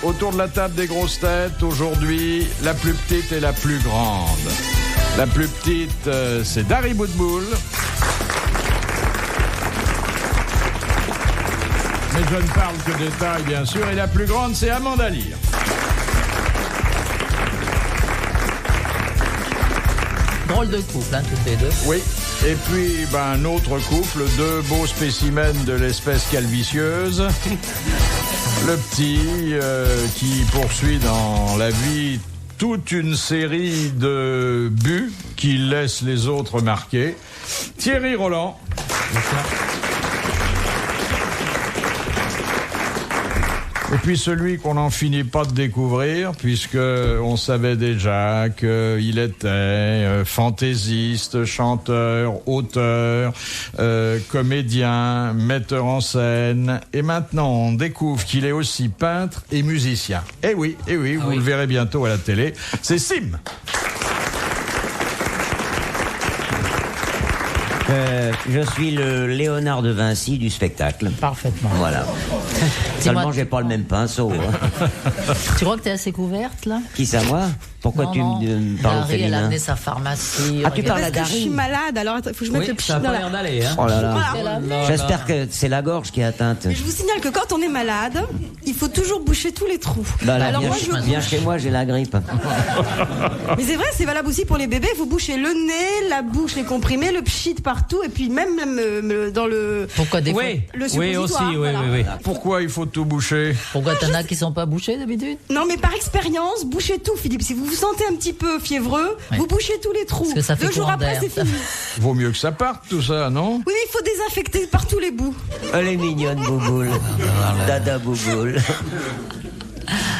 autour de la table des grosses têtes, aujourd'hui, la plus petite et la plus grande. La plus petite, c'est Dari Boudboul. Mais je ne parle que des tailles, bien sûr. Et la plus grande, c'est Amanda Lear. Drôle de couple, toutes les deux. Oui. Et puis, un autre couple, deux beaux spécimens de l'espèce calvitieuse. Le petit qui poursuit dans la vie toute une série de buts qui laissent les autres marqués. Thierry Roland. Bonsoir. Et puis celui qu'on n'en finit pas de découvrir, puisque on savait déjà qu'il était fantaisiste, chanteur, auteur, comédien, metteur en scène. Et maintenant, on découvre qu'il est aussi peintre et musicien. Eh oui, vous le verrez bientôt à la télé. C'est Sim. Je suis le Léonard de Vinci du spectacle. Parfaitement. Voilà. Seulement, j'ai pas le même pinceau. Tu crois que t'es assez couverte, là? Qui ça, moi? Pourquoi tu me parles au féminin? Elle a amené sa pharmacie. Ah, tu parles à Dari? Parce que je suis malade, alors il faut que je mette le pchit dans la... d'aller, hein. Oh là là. J'espère que c'est la gorge qui est atteinte. Mais je vous signale que quand on est malade, il faut toujours boucher tous les trous. Alors viens chez moi, j'ai la grippe. Mais c'est vrai, c'est valable aussi pour les bébés. Il faut boucher le nez, la bouche, les comprimés, le pchit partout, et puis même dans le... Pourquoi des fois? Le suppositoire. Oui. Pourquoi il faut tout boucher? Pourquoi t'en as qui sont pas bouchés d'habitude? Non, mais par expérience, bouchez tout, Philippe. Si vous vous sentez un petit peu fiévreux, vous bouchez tous les trous. Parce que ça fait 2 jours après, c'est fini. Vaut mieux que ça parte, tout ça, non? Oui, mais il faut désinfecter par tous les bouts. Elle est mignonne, Bouboule. Dada Bouboule.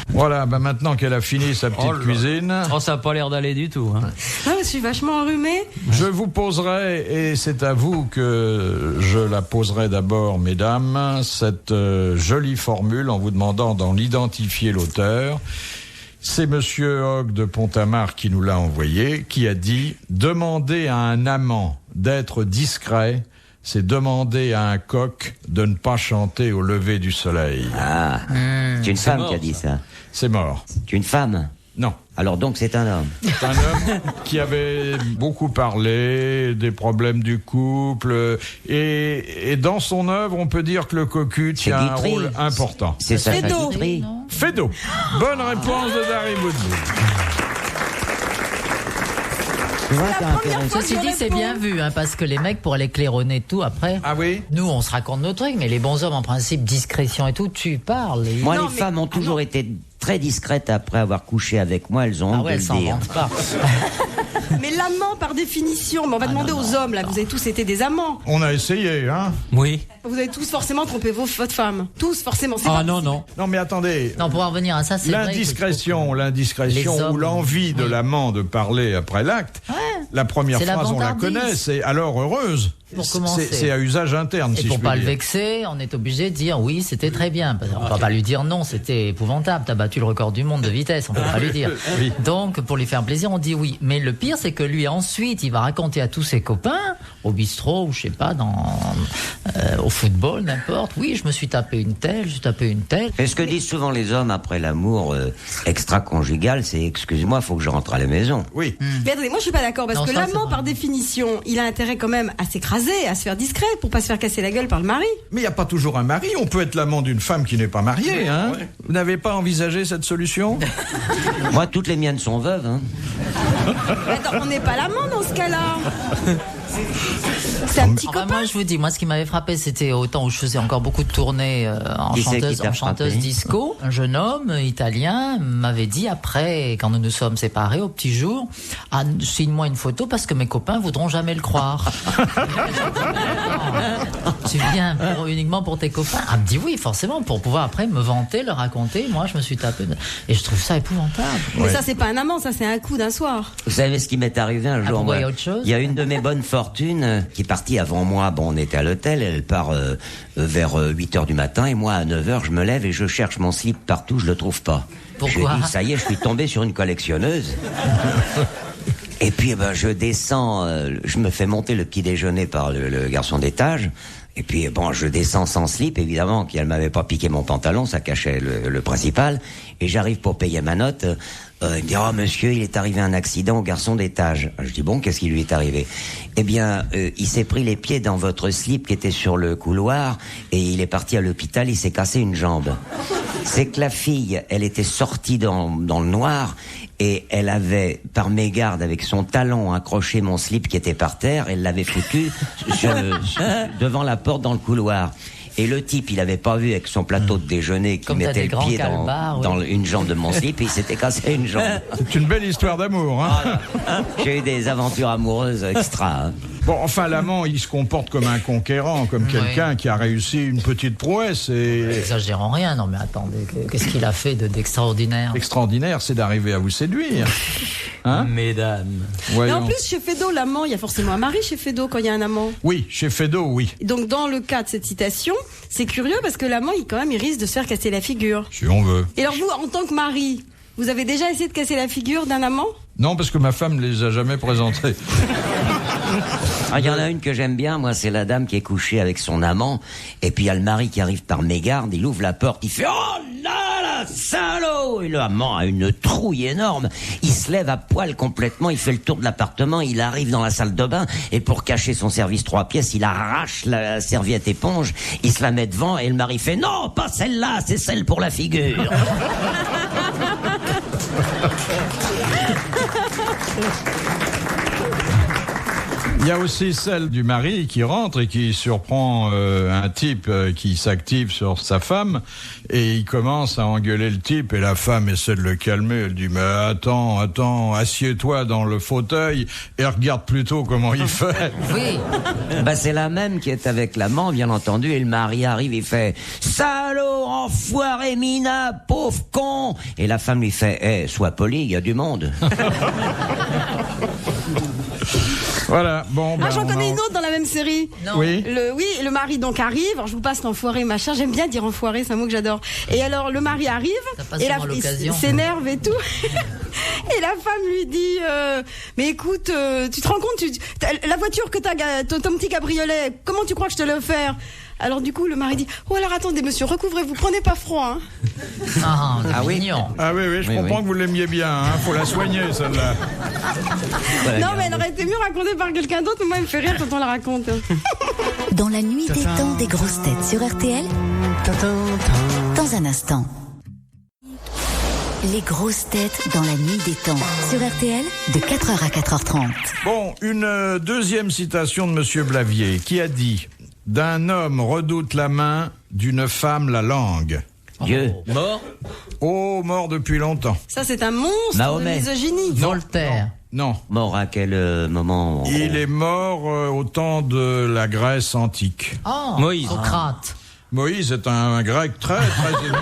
Voilà, maintenant qu'elle a fini sa petite cuisine... Oh, ça n'a pas l'air d'aller du tout. Hein. Je suis vachement enrhumée. Je vous poserai, et c'est à vous que je la poserai d'abord, mesdames, cette jolie formule en vous demandant d'en identifier l'auteur. C'est Monsieur Hogg de Pont-à-Marc qui nous l'a envoyé, qui a dit « Demander à un amant d'être discret, c'est demander à un coq de ne pas chanter au lever du soleil. » Ah, c'est une femme qui a dit ça. C'est mort. C'est une femme? Non. Alors donc c'est un homme. C'est un homme qui avait beaucoup parlé des problèmes du couple et dans son œuvre, on peut dire que le cocu tient un rôle important. C'est ça. Feydeau. Bonne réponse de Dari Boudboul. Ceci dit, c'est bien vu, parce que les mecs, pour aller claironner tout après. Ah oui? Nous, on se raconte nos trucs, mais les bons hommes, en principe, discrétion et tout, tu parles. Moi, les femmes ont toujours été très discrètes après avoir couché avec moi. Elles ont honte de le dire. Pas. Mais l'amant, par définition, mais on va demander aux hommes, là, vous avez tous été des amants. On a essayé, hein? Oui. Vous avez tous forcément trompé votre femme. Tous, forcément. Non. Non, mais attendez. Non, pour en revenir à ça, c'est l'indiscrétion ou l'envie de l'amant de parler après l'acte. Ouais. La première c'est phrase, on la connaît, c'est alors heureuse. Pour commencer. C'est à usage interne, et si je pour puis pas dire. le vexer, on est obligé de dire oui, c'était très bien. On va pas lui dire non, c'était épouvantable. T'as battu le record du monde de vitesse, on peut pas lui dire. Oui. Donc, pour lui faire plaisir, on dit oui. Mais le pire, c'est que lui, ensuite, il va raconter à tous ses copains, au bistrot, ou je sais pas, au football, n'importe. Oui, je me suis tapé une telle, Et ce que disent souvent les hommes après l'amour extra-conjugal, c'est excuse-moi, faut que je rentre à la maison. Oui. Mais attendez, moi je suis pas d'accord, parce Non, que ça, l'amant, par définition, il a intérêt quand même à s'écraser, à se faire discret, pour pas se faire casser la gueule par le mari. Mais il n'y a pas toujours un mari, on peut être l'amant d'une femme qui n'est pas mariée, hein? Ouais. Vous n'avez pas envisagé cette solution? Moi, toutes les miennes sont veuves, hein. Mais attends, on n'est pas l'amant dans ce cas-là. C'est un petit copain. Moi, je vous dis, ce qui m'avait frappé, c'était au temps où je faisais encore beaucoup de tournées en chanteuse disco. Un jeune homme italien m'avait dit après, quand nous nous sommes séparés au petit jour, signe-moi une photo parce que mes copains voudront jamais le croire. Tu viens uniquement pour tes copains? Elle me dit oui, forcément, pour pouvoir après me vanter, le raconter. Moi, je me suis tapé. Et je trouve ça épouvantable. Mais ça, c'est pas un amant, ça, c'est un coup d'un soir. Vous savez ce qui m'est arrivé un jour? Moi, il y a une de mes bonnes fortunes qui est partie avant moi. Bon, on était à l'hôtel, elle part vers 8h du matin, et moi, à 9h, je me lève et je cherche mon slip partout, je le trouve pas. Pourquoi? Je dis, ça y est, je suis tombé sur une collectionneuse. Et puis, je descends, je me fais monter le petit déjeuner par le garçon d'étage. Et puis, bon, je descends sans slip, évidemment, qu'elle m'avait pas piqué mon pantalon, ça cachait le principal. Et j'arrive pour payer ma note. Il me dit, oh, monsieur, il est arrivé un accident au garçon d'étage. Je dis, bon, qu'est-ce qui lui est arrivé? Eh bien, il s'est pris les pieds dans votre slip qui était sur le couloir et il est parti à l'hôpital, il s'est cassé une jambe. C'est que la fille, elle était sortie dans le noir et elle avait, par mégarde, avec son talon, accroché mon slip qui était par terre, elle l'avait foutu devant la porte dans le couloir. Et le type, il avait pas vu avec son plateau de déjeuner qui mettait le pied dans une jambe de mon slip et il s'était cassé une jambe. C'est une belle histoire d'amour, hein. J'ai eu des aventures amoureuses extra. Hein. Bon, enfin, l'amant, il se comporte comme un conquérant, comme quelqu'un qui a réussi une petite prouesse et... Exagérons rien, non mais attendez, qu'est-ce qu'il a fait d'extraordinaire? Extraordinaire, c'est d'arriver à vous séduire. Hein? Mesdames. Mais en plus, chez Feydeau, l'amant, il y a forcément un mari chez Feydeau quand il y a un amant. Oui, chez Feydeau, oui. Donc, dans le cas de cette citation, c'est curieux parce que l'amant, il risque de se faire casser la figure. Si on veut. Et alors vous, en tant que mari, vous avez déjà essayé de casser la figure d'un amant? Non, parce que ma femme ne les a jamais présentés. Ah, il y en a une que j'aime bien, moi, c'est la dame qui est couchée avec son amant, et puis il y a le mari qui arrive par mégarde, il ouvre la porte, il fait « Oh là là, salaud !» Et le amant a une trouille énorme, il se lève à poil complètement, il fait le tour de l'appartement, il arrive dans la salle de bain, et pour cacher son service 3 pièces, il arrache la serviette éponge, il se la met devant, et le mari fait « Non, pas celle-là, c'est celle pour la figure !» Il y a aussi celle du mari qui rentre et qui surprend un type qui s'active sur sa femme et il commence à engueuler le type et la femme essaie de le calmer. Elle dit « Mais attends, assieds-toi dans le fauteuil et regarde plutôt comment il fait. » Oui. Bah, c'est la même qui est avec l'amant, bien entendu, et le mari arrive, il fait « Salaud, enfoiré, mina, pauvre con !» Et la femme lui fait « sois poli, il y a du monde. » Voilà, bon. Ah, j'en connais une autre dans la même série. Non. Oui. Le mari donc arrive. Alors, je vous passe l'enfoiré machin. J'aime bien dire enfoiré, c'est un mot que j'adore. Et alors le mari arrive et il s'énerve et tout. Et la femme lui dit mais écoute, tu te rends compte, la voiture que t'as, ton petit cabriolet, comment tu crois que je te l'ai offert? Alors du coup le mari dit oh alors attendez monsieur, recouvrez-vous, prenez pas froid. Hein. Ah oui. Mignon. Ah oui, je comprends que vous l'aimiez bien. Hein. Faut la soigner celle-là. Non mais elle aurait été mieux racontée par quelqu'un d'autre. Mais moi elle me fait rire quand on la raconte. Dans la nuit des temps des grosses têtes sur RTL. Dans un instant. Les grosses têtes dans la nuit des temps sur RTL de 4h à 4h30. Bon, une deuxième citation de Monsieur Blavier qui a dit « D'un homme redoute la main, d'une femme la langue. » Dieu. Mort? Oh, mort depuis longtemps. Ça c'est un monstre Mahomet. de misogynie. Voltaire. Non. Mort à quel moment? Il est mort au temps de la Grèce antique. Oh, Moïse. Socrate. Moïse est un grec très éminent.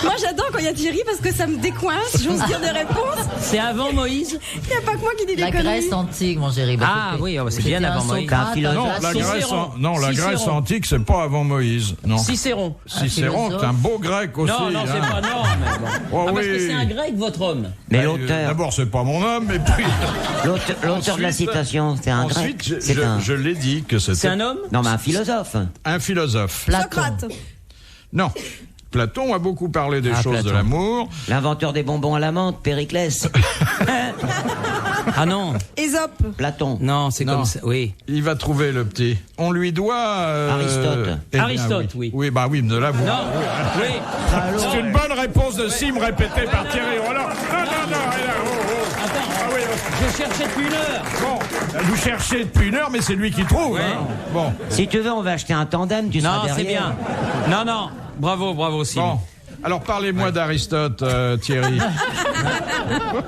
Moi j'adore quand il y a Thierry parce que ça me décoince, j'ose dire des réponses. C'est avant Moïse? Il n'y a pas que moi qui dis des La conneries. Grèce antique, mon chéri. Ah oui, c'est bien avant Moïse. Non, la Grèce antique, c'est pas avant Moïse. Non. Cicéron. Cicéron, c'est un beau grec aussi. Non, c'est pas non. Mais bon. Oh, parce oui. que c'est un grec, votre homme. Mais l'auteur. D'abord, c'est pas mon homme, et puis. L'auteur de la citation, c'est un grec. Ensuite, C'est je l'ai dit que c'était. C'est un homme? Non, mais un philosophe. Un philosophe. Platon. Socrate. Non. Platon a beaucoup parlé des choses Platon. de l'amour. L'inventeur des bonbons à la menthe, Périclès. Ah non. Ésope. Platon. Non, c'est Non. comme ça. Oui. Il va trouver le petit. On lui doit. Aristote. eh bien, Aristote, oui. Oui, bah oui, de l'avoir. Non. Oui. C'est une bonne réponse de Sim répétée par Thierry Roland. Non. Ah oui, Je cherchais depuis une heure. bon, vous cherchez depuis une heure, mais c'est lui qui trouve. Ouais. Hein. Bon. Si tu veux, on va acheter un tandem, tu seras Non, derrière. c'est bien. Non. Bravo, Simon. Bon. Alors parlez-moi d'Aristote, Thierry.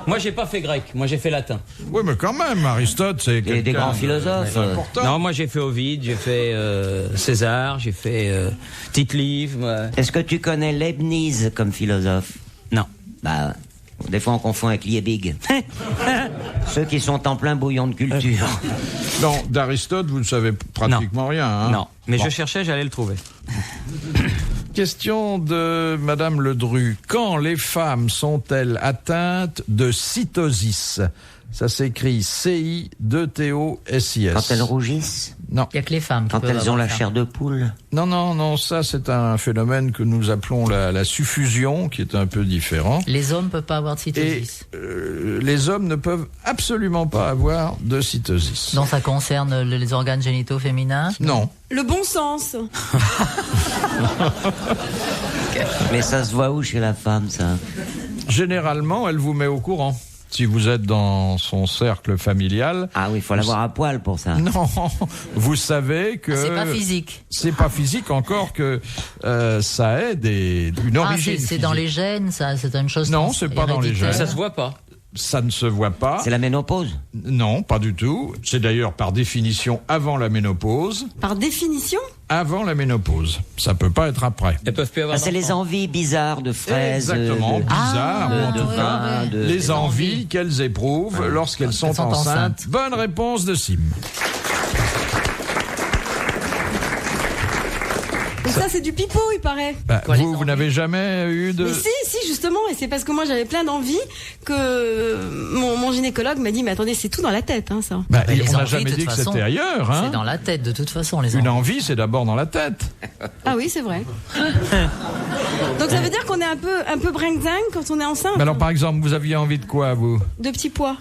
Moi, j'ai pas fait grec. Moi, j'ai fait latin. Oui, mais quand même, Aristote, c'est Des quelqu'un grands philosophes. important. Non, moi, j'ai fait Ovide, j'ai fait César, j'ai fait Tite-Live. Est-ce que tu connais Leibniz comme philosophe? Non. Bah, des fois on confond avec Liebig. Ceux qui sont en plein bouillon de culture. Non, d'Aristote, vous ne savez pratiquement rien. Hein. Non. Mais Bon. je cherchais, j'allais le trouver. Question de Madame Ledru. Quand les femmes sont-elles atteintes de cytosis? Ça s'écrit CI2TOSIS. Quand elles rougissent? Non. Il n'y a que les femmes qui Quand peuvent elles ont avoir la ça. chair de poule? Non, ça c'est un phénomène que nous appelons la suffusion, qui est un peu différent. Les hommes ne peuvent pas avoir de Et cytosis. les hommes ne peuvent absolument pas avoir de cytosis. Donc ça concerne les organes génitaux féminins? Non. Le bon sens. Mais ça se voit où chez la femme, ça? Généralement, elle vous met au courant. Si vous êtes dans son cercle familial. Ah oui, il faut l'avoir à poil pour ça. Non, vous savez que... C'est pas physique. C'est pas physique, encore que ça ait une origine c'est dans les gènes, ça, c'est une chose. Non, c'est pas dans les héréditaire. gènes. Ça se voit pas. Ça ne se voit pas. C'est la ménopause? Non, pas du tout. C'est d'ailleurs par définition avant la ménopause. Par définition? Avant la ménopause. Ça peut pas être après. Elles peuvent plus avoir. C'est les envies bizarres de fraises. Exactement, bizarre, ou en de tout cas, vin, de... les envies qu'elles éprouvent lorsqu'elles sont enceintes. Bonne réponse de Sim. Et ça, c'est du pipeau, il paraît. Bah, Quoi, les vous envies n'avez jamais eu de... Mais si, justement, et c'est parce que moi j'avais plein d'envie que mon gynécologue m'a dit, mais attendez, c'est tout dans la tête, hein, ça. Bah, Mais les on n'a envies, jamais de dit toute que façon, c'était ailleurs. Hein. C'est dans la tête, de toute façon, les Une envies. envie, c'est d'abord dans la tête. Ah oui, c'est vrai. Donc ça veut dire qu'on est un peu brinque-zingue quand on est enceinte. Mais alors, par exemple, vous aviez envie de quoi, vous? De petits pois.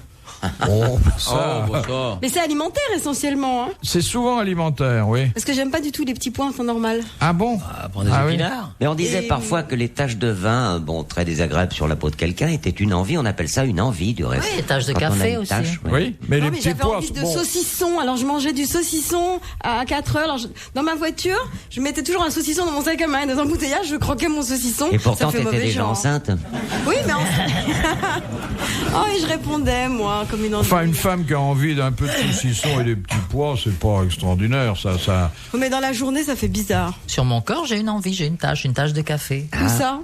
Oh, ça... Oh, bon, ça. Mais c'est alimentaire essentiellement, hein. C'est souvent alimentaire, oui. Parce que j'aime pas du tout les petits pois en temps normal. Ah bon? Prendre des Ah oui. épinards. Mais on disait parfois que les taches de vin, bon, très désagréables sur la peau de quelqu'un, étaient une envie. On appelle ça une envie, du reste. Oui, les taches de Quand on a café une aussi. tache, ouais. Oui, mais Non, les mais petits j'avais pois... envie de bon. saucisson. Alors je mangeais du saucisson à 4 heures. Alors dans ma voiture, je mettais toujours un saucisson dans mon sac à main. Et dans un embouteillage, je croquais mon saucisson. Et pourtant, Ça fait t'étais mauvais déjà genre. enceinte. Oui, mais oh, et je répondais, moi, comme une envie. Enfin, une femme qui a envie d'un peu de saucisson et des petits pois, c'est pas extraordinaire, ça... Mais dans la journée, ça fait bizarre. Sur mon corps, j'ai une envie, j'ai une tache de café. Tout ça.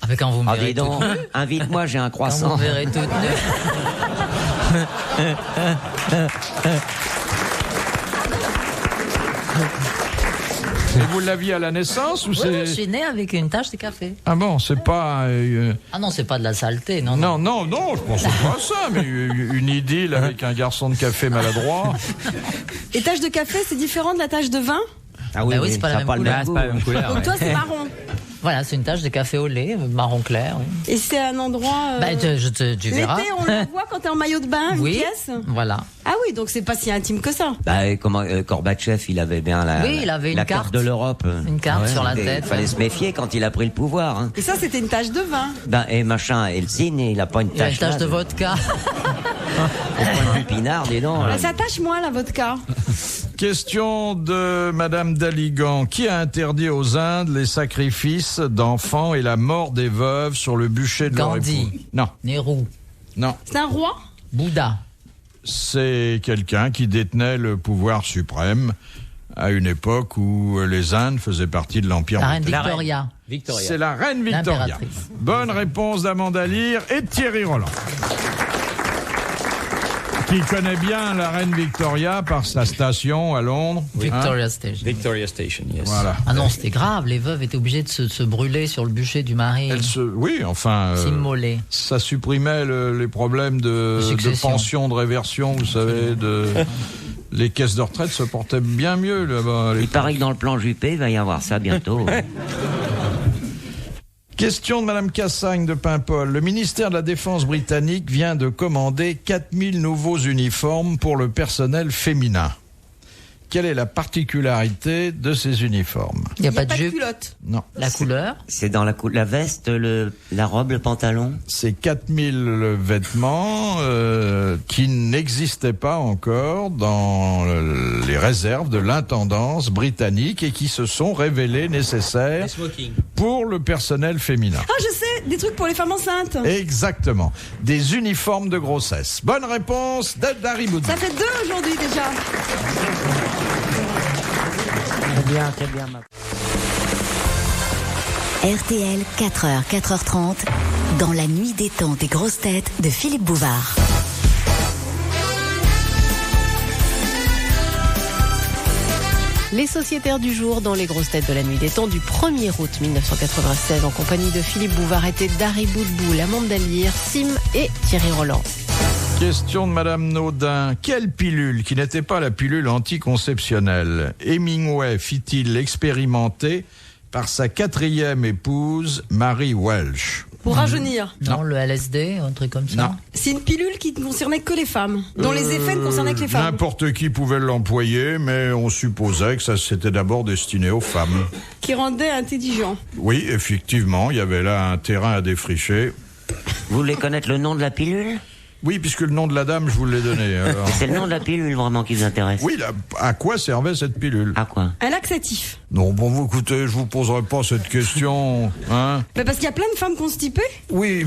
Ah, mais quand vous me Ah, verrez dis donc, toute nue, invite-moi, j'ai un quand croissant. vous me verrez toute nue. Et vous l'aviez à la naissance ou Oui, c'est... je suis née avec une tache de café. Ah bon, c'est pas... Ah non, c'est pas de la saleté, non. Non, je pensais pas à ça, mais une idylle avec un garçon de café maladroit. Et tache de café, c'est différent de la tache de vin? Ah oui, Bah oui, c'est pas la ça même parle couleur. même C'est pas la goût. même couleur. Donc ouais. toi, c'est marron. Voilà, c'est une tache de café au lait, marron clair. Oui. Et c'est un endroit... Bah, tu verras. L'été, on le voit quand t'es en maillot de bain, une Oui, pièce. voilà. Ah oui, donc c'est pas si intime que ça. Bah, comment Gorbatchev, il avait bien Oui, il avait une la carte. de l'Europe. Une carte sur la Et tête. Il fallait se méfier quand il a pris le pouvoir. Hein. Et ça, c'était une tache de vin. Ben, et machin, Helsinki, il a pas une Il y a tache. une tache là, de vodka. Au point de vue pinard, dis donc. Bah, ça tâche moi, la vodka. Question de Madame Daligan. Qui a interdit aux Indes les sacrifices d'enfants et la mort des veuves sur le bûcher de leur Gandhi. époux? Non, Nehru. non. C'est un roi? Bouddha. C'est quelqu'un qui détenait le pouvoir suprême à une époque où les Indes faisaient partie de l'Empire La reine britannique. Victoria. Victoria. C'est la reine Victoria. L'impératrice. Bonne réponse d'Amanda Lear et de Thierry Roland. Qui connaît bien la reine Victoria par sa station à Londres. Victoria Hein? Station. Victoria Station, yes. Voilà. Ah non, c'était grave. Les veuves étaient obligées de se brûler sur le bûcher du mari. Oui, enfin, S'immoler. ça supprimait les problèmes de succession. pension, de réversion, vous savez, les caisses de retraite se portaient bien mieux là-bas. Il paraît que dans le plan Juppé, il va y avoir ça bientôt. Question de Madame Cassagne de Paimpol. Le ministère de la Défense britannique vient de commander 4000 nouveaux uniformes pour le personnel féminin. Quelle est la particularité de ces uniformes? Il n'y a pas de de jupe. culotte. Non. La couleur. C'est dans la veste, la robe, le pantalon. C'est 4000 vêtements qui n'existaient pas encore dans les réserves de l'intendance britannique et qui se sont révélés nécessaires Smoking. pour le personnel féminin. Ah, je sais, des trucs pour les femmes enceintes. Exactement. Des uniformes de grossesse. Bonne réponse d'Harry Boudin. Ça fait 2 aujourd'hui déjà. Très bien. RTL, 4h, 4h30, dans la nuit des temps des grosses têtes de Philippe Bouvard. Les sociétaires du jour dans les grosses têtes de la nuit des temps du 1er août 1996 en compagnie de Philippe Bouvard étaient Dari Boudboul, Amanda Lear, Sim et Thierry Roland. Question de Madame Naudin. Quelle pilule, qui n'était pas la pilule anticonceptionnelle, Hemingway fit-il expérimenter par sa 4e épouse, Mary Welsh? Pour rajeunir. Non, le LSD, un truc comme ça. Non. C'est une pilule qui ne concernait que les femmes, dont les effets ne concernaient que les femmes. N'importe qui pouvait l'employer, mais on supposait que ça s'était d'abord destiné aux femmes. Qui rendait intelligent. Oui, effectivement, il y avait là un terrain à défricher. Vous voulez connaître le nom de la pilule? Oui, puisque le nom de la dame, je vous l'ai donné. Alors. C'est le nom de la pilule vraiment qui vous intéresse? Oui, à quoi servait cette pilule? À quoi? Un laxatif. Non, bon, vous écoutez, je vous poserai pas cette question, hein? Mais parce qu'il y a plein de femmes constipées. Oui,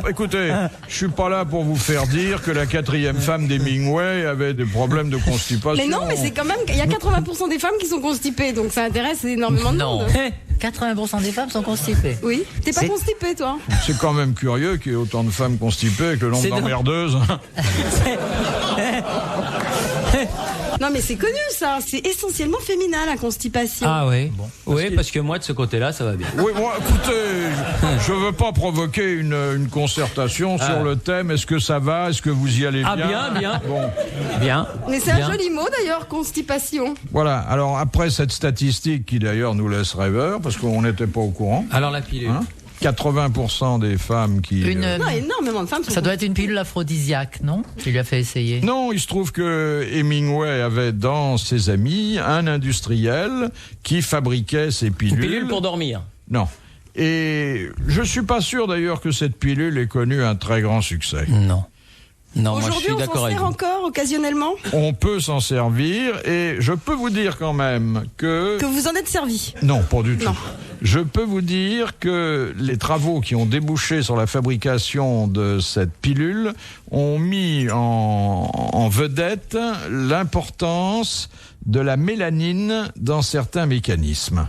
écoutez, je suis pas là pour vous faire dire que la 4e femme d'Hemingway avait des problèmes de constipation. Mais non, mais c'est quand même, il y a 80% des femmes qui sont constipées, donc ça intéresse énormément de monde. 80% des femmes sont constipées. Oui, t'es pas constipée, toi? C'est quand même curieux qu'il y ait autant de femmes constipées avec le nombre d'emmerdeuses. Non, mais c'est connu, ça. C'est essentiellement féminin, la constipation. Ah oui. Bon. Oui, parce que moi, de ce côté-là, ça va bien. Oui, moi, écoutez, je veux pas provoquer une concertation sur le thème. Est-ce que ça va? Est-ce que vous y allez bien? Ah, bien. Bon. Bien. Mais c'est un joli mot, d'ailleurs, constipation. Voilà. Alors, après cette statistique qui, d'ailleurs, nous laisse rêveurs, parce qu'on n'était pas au courant. Alors, la pilule. 80% des femmes qui... Non, énormément de femmes sont... Ça doit être une pilule aphrodisiaque, non? Tu lui as fait essayer. Non, il se trouve que Hemingway avait dans ses amis un industriel qui fabriquait ces pilules. Une pilule pour dormir? Non. Et je suis pas sûr d'ailleurs que cette pilule ait connu un très grand succès. Non. Non, moi je suis d'accord avec vous. Aujourd'hui, on s'en sert encore occasionnellement? On peut s'en servir et je peux vous dire quand même que... Que vous en êtes servi? Non, pas du tout. Non. Je peux vous dire que les travaux qui ont débouché sur la fabrication de cette pilule ont mis en vedette l'importance de la mélanine dans certains mécanismes.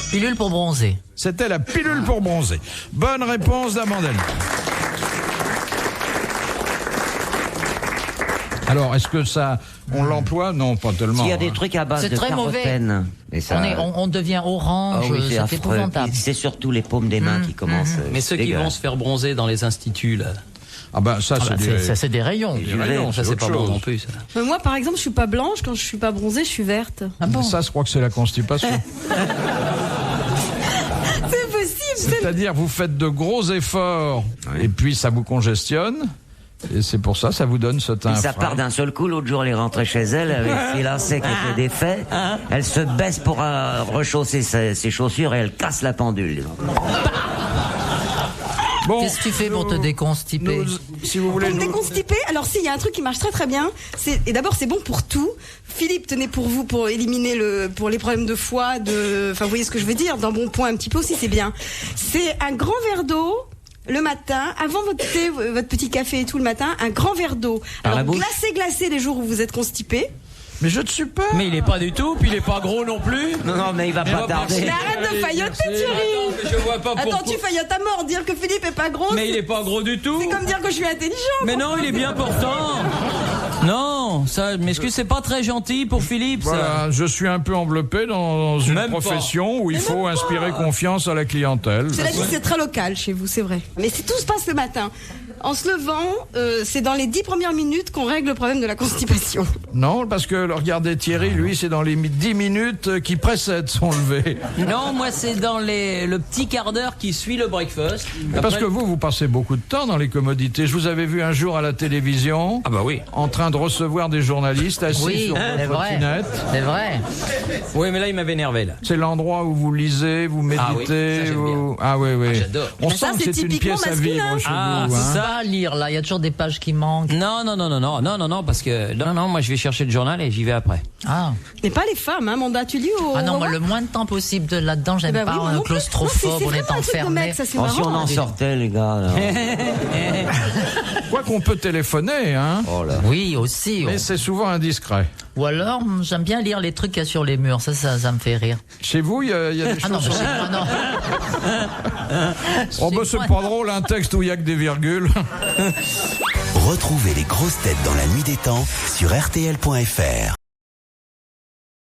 Pilule pour bronzer. C'était la pilule pour bronzer. Bonne réponse d'Amandine. Alors, est-ce que ça, on l'emploie? Non, pas tellement. Il y a des trucs à base de carotène. C'est très mauvais. On devient orange, c'est épouvantable. C'est surtout les paumes des mains qui commencent. Mais ceux qui vont se faire bronzer dans les instituts, là. Ah ben ça, c'est des rayons. Des rayons, ça c'est pas bon non plus. Ça. Mais moi, par exemple, je suis pas blanche. Quand je suis pas bronzée, je suis verte. Ah bon? Ça, je crois que c'est la constipation. C'est possible. C'est-à-dire, vous faites de gros efforts et puis ça vous congestionne. Et c'est pour ça, ça vous donne ce teint. Ça part d'un seul coup. L'autre jour, elle est rentrée chez elle avec ses lacets qui étaient défaits. Elle se baisse pour rechausser ses chaussures et elle casse la pendule. Bon, qu'est-ce que tu fais pour te déconstiper? Si vous voulez. Pour me déconstiper, alors si, il y a un truc qui marche très très bien. Et d'abord, c'est bon pour tout. Philippe, tenez pour vous, pour éliminer pour les problèmes de foie, enfin, vous voyez ce que je veux dire, d'un bon point un petit peu aussi, c'est bien. C'est un grand verre d'eau. Le matin, avant votre thé, votre petit café et tout le matin, un grand verre d'eau. Alors glacé les jours où vous êtes constipé. Mais je ne suis pas. Mais il est pas du tout, puis il est pas gros non plus. Non, mais il va pas tarder. Mais arrête de failloter, Thierry. Je vois pas pourquoi. Attends, tu faillotes à mort. Dire que Philippe est pas gros. Mais il est pas gros du tout. C'est comme dire que je suis intelligent. Mais non, il est bien portant. Non, ça, mais est-ce que c'est pas très gentil pour Philippe, ça? Voilà, je suis un peu enveloppé dans une profession où il faut inspirer confiance à la clientèle. Cela dit, c'est très local chez vous, c'est vrai. Mais si tout se passe le matin, en se levant, c'est dans les 10 premières minutes qu'on règle le problème de la constipation. Non, parce que regardez Thierry, lui, c'est dans les 10 minutes qui précèdent son lever. Non, moi, c'est dans le petit quart d'heure qui suit le breakfast. Parce que vous passez beaucoup de temps dans les commodités. Je vous avais vu un jour à la télévision. Ah bah oui. En train de recevoir des journalistes assis sur votre trottinette. C'est vrai. Oui, mais là, il m'avait énervé, là. C'est l'endroit où vous lisez, vous méditez. Ah oui, oui. J'adore. On sent que c'est une pièce à vivre chez vous. C'est pas à lire, là. Il y a toujours des pages qui manquent. Non, parce que... Non, moi, je vais chercher le journal et j'y vais après. Ah. Mais pas les femmes, hein, Manda, tu lis au... Ah non, moi, le moins de temps possible là-dedans, j'aime pas, on est claustrophobe, on est enfermé. Si on en sortait, les gars, là. Quoi qu'on peut téléphoner, hein. Oh là. Oui, aussi. Mais c'est souvent indiscret. Ou alors, j'aime bien lire les trucs qu'il y a sur les murs, ça me fait rire. Chez vous, il y a des choses... Non, chez moi, non. Oh, bah, c'est pas drôle, un texte où il y a que des virgules. Retrouvez les grosses têtes dans la nuit des temps sur RTL.fr.